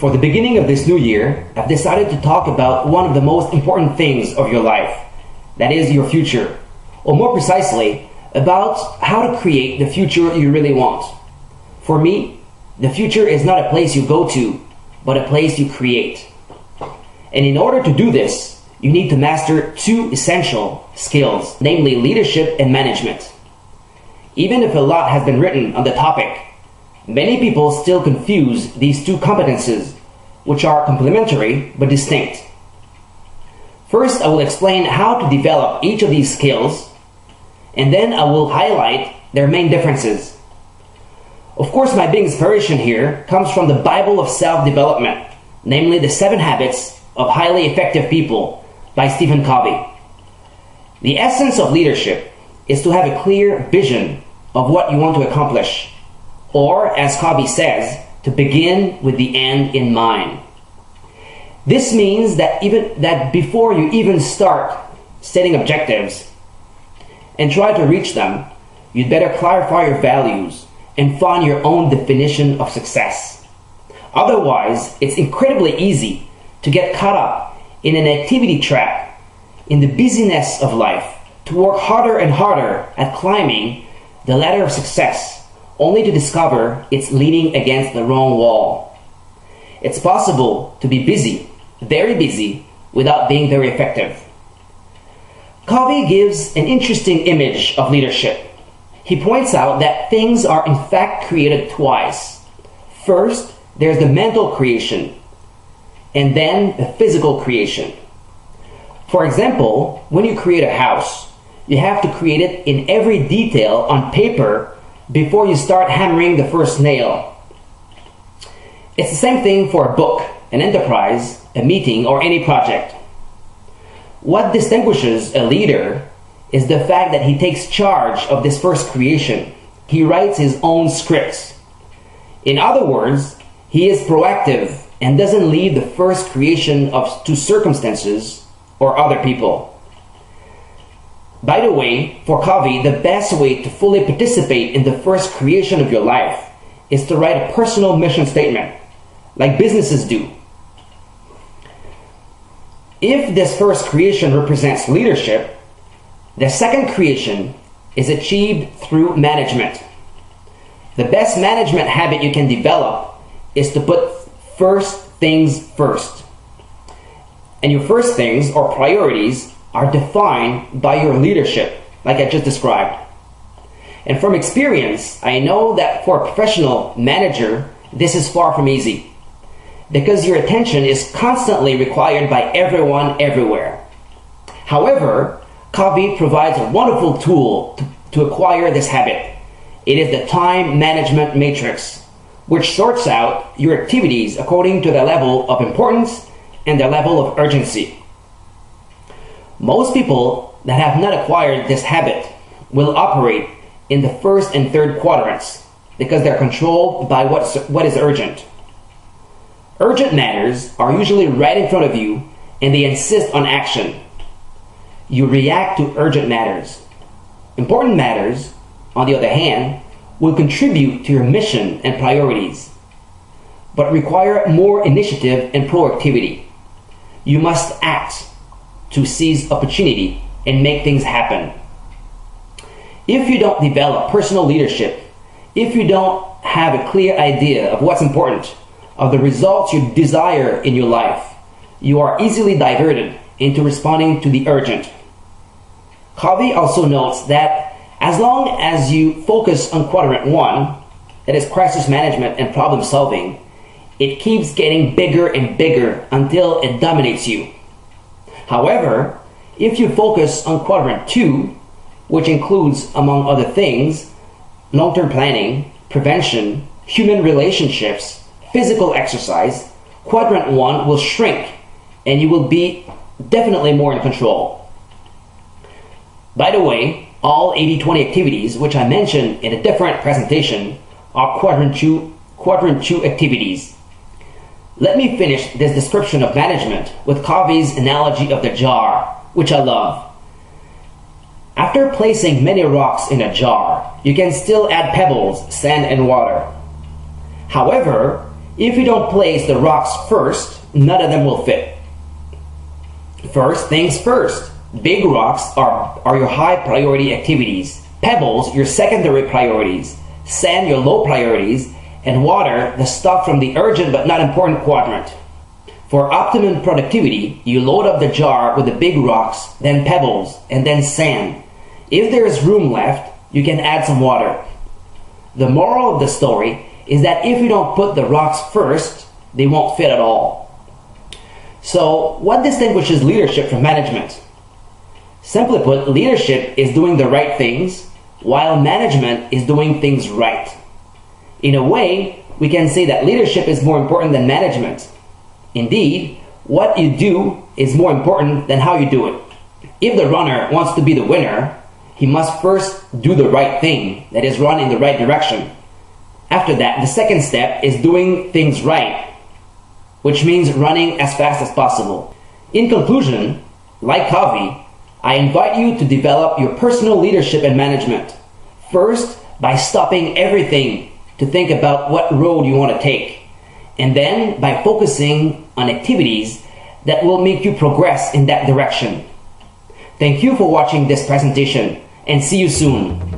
For the beginning of this new year, I've decided to talk about one of the most important things of your life, that is your future, or more precisely, about how to create the future you really want. For me, the future is not a place you go to, but a place you create. And in order to do this, you need to master two essential skills, namely leadership and management. Even if a lot has been written on the topic, many people still confuse these two competences, which are complementary but distinct. First, I will explain how to develop each of these skills, and then I will highlight their main differences. Of course, my big inspiration here comes from the Bible of self-development, namely the 7 Habits of Highly Effective People by Stephen Covey. The essence of leadership is to have a clear vision of what you want to accomplish, or as Covey says, to begin with the end in mind. This means that before you even start setting objectives and try to reach them, you'd better clarify your values and find your own definition of success. Otherwise, it's incredibly easy to get caught up in an activity trap in the busyness of life, to work harder and harder at climbing the ladder of success, only to discover it's leaning against the wrong wall. It's possible to be busy, very busy, without being very effective. Covey gives an interesting image of leadership. He points out that things are in fact created twice. First, there's the mental creation, and then the physical creation. For example, when you create a house, you have to create it in every detail on paper before you start hammering the first nail. It's the same thing for a book, an enterprise, a meeting, or any project. What distinguishes a leader is the fact that he takes charge of this first creation. He writes his own scripts. In other words, he is proactive and doesn't leave the first creation to circumstances or other people. By the way, for Covey, the best way to fully participate in the first creation of your life is to write a personal mission statement, like businesses do. If this first creation represents leadership, the second creation is achieved through management. The best management habit you can develop is to put first things first. And your first things or priorities are defined by your leadership, like I just described. And from experience, I know that for a professional manager, this is far from easy, because your attention is constantly required by everyone everywhere. However, Covey provides a wonderful tool to acquire this habit. It is the time management matrix, which sorts out your activities according to their level of importance and their level of urgency. Most people that have not acquired this habit will operate in the first and third quadrants because they're controlled by what is urgent. Urgent matters are usually right in front of you and they insist on action. You react to urgent matters. Important matters, on the other hand, will contribute to your mission and priorities, but require more initiative and proactivity. You must act to seize opportunity and make things happen. If you don't develop personal leadership, if you don't have a clear idea of what's important, of the results you desire in your life, you are easily diverted into responding to the urgent. Covey also notes that as long as you focus on quadrant 1, that is crisis management and problem solving, it keeps getting bigger and bigger until it dominates you. However, if you focus on quadrant 2, which includes, among other things, long-term planning, prevention, human relationships, physical exercise, quadrant 1 will shrink and you will be definitely more in control. By the way, all 80-20 activities, which I mentioned in a different presentation, are quadrant 2 activities. Let me finish this description of management with Covey's analogy of the jar, which I love. After placing many rocks in a jar, you can still add pebbles, sand, and water. However, If you don't place the rocks first, none of them will fit. First things first. Big rocks are your high priority activities. Pebbles, your secondary priorities. Sand, your low priorities. And water, the stuff from the urgent but not important quadrant. For optimum productivity, you load up the jar with the big rocks, then pebbles, and then sand. If there is room left, you can add some water. The moral of the story is that if you don't put the rocks first, they won't fit at all. So, what distinguishes leadership from management? Simply put, leadership is doing the right things, while management is doing things right. In a way, we can say that leadership is more important than management. Indeed, what you do is more important than how you do it. If the runner wants to be the winner, he must first do the right thing, that is, run in the right direction. After that, the second step is doing things right, which means running as fast as possible. In conclusion, like Covey, I invite you to develop your personal leadership and management. First, by stopping everything to think about what road you want to take. And then by focusing on activities that will make you progress in that direction. Thank you for watching this presentation, and see you soon.